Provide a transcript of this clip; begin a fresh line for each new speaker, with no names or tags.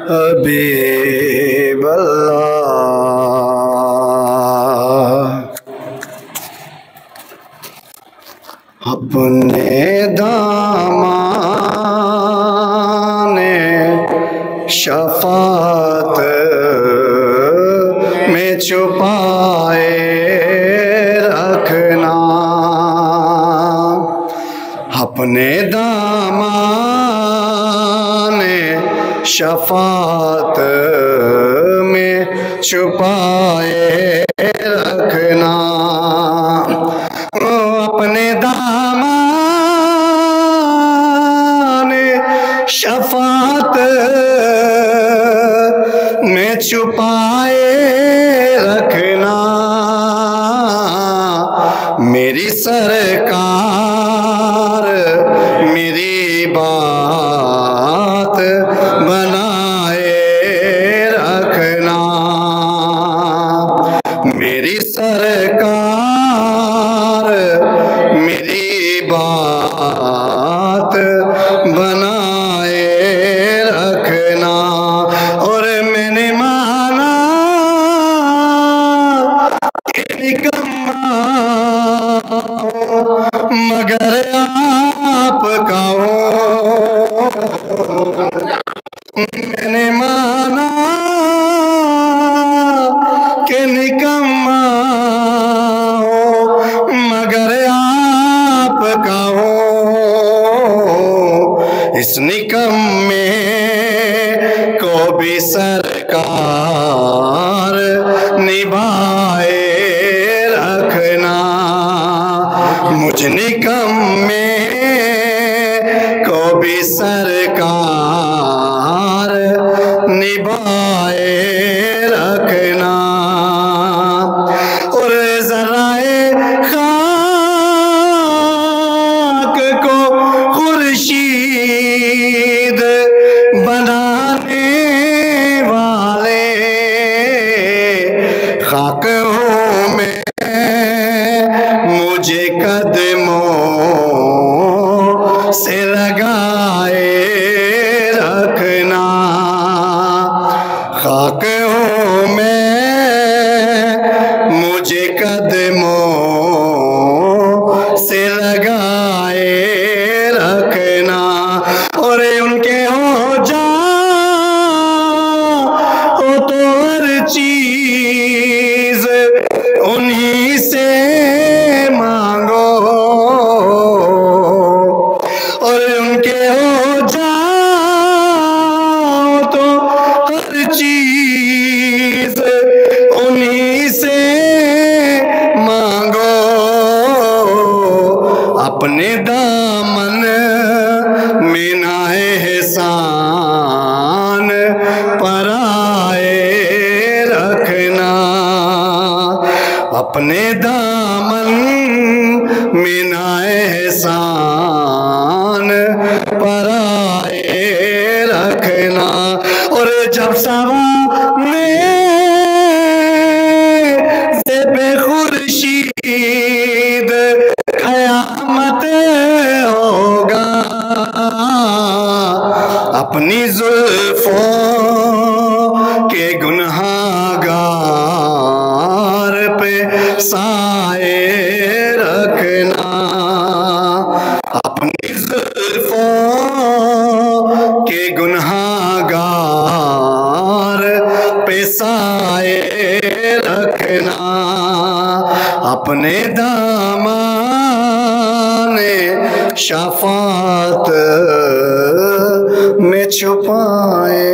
हबीब अल्लाह अपने दामाने शफात में छुपाए रखना, अपने दामाने शफात में छुपाए रखना, अपने दामाने शफात में छुपाए रखना। मेरी सरकार मेरी बात बनाए रखना, मेरी सरकार मेरी बात बनाए रखना। और मैंने माना कि निकम्मा मगर आपका हो, मैंने माना कि निकम्मा हो मगर आपका हो। इस निकम्मे को भी सरकार निभाए रखना, मुझ निकम्मे को भी सरकार निभाए रखना। और ज़राए खाक को खुर्शीद बनाने वाले, खाक हूँ मैं मुझे कदमों से लगाए रखना, खाक हूँ मैं मुझे कदमों से लगाए रखना। और उनके हो जाओ तो हर चीज उन्हीं से मांगो, और उनके हो जाओ तो हर चीज उन्हीं से मांगो। अपने दामन में ना एहसान पराए रखना, अपने दामन में ना एहसान पराए रखना। और जब सामने से बेखुर्शीद क़यामत होगा, अपनी जुल्फों के गुनहगार पे साए रखना, अपनी जुल्फों के गुनहगार पे साए रखना। अपने दामाने शफात में छुपाए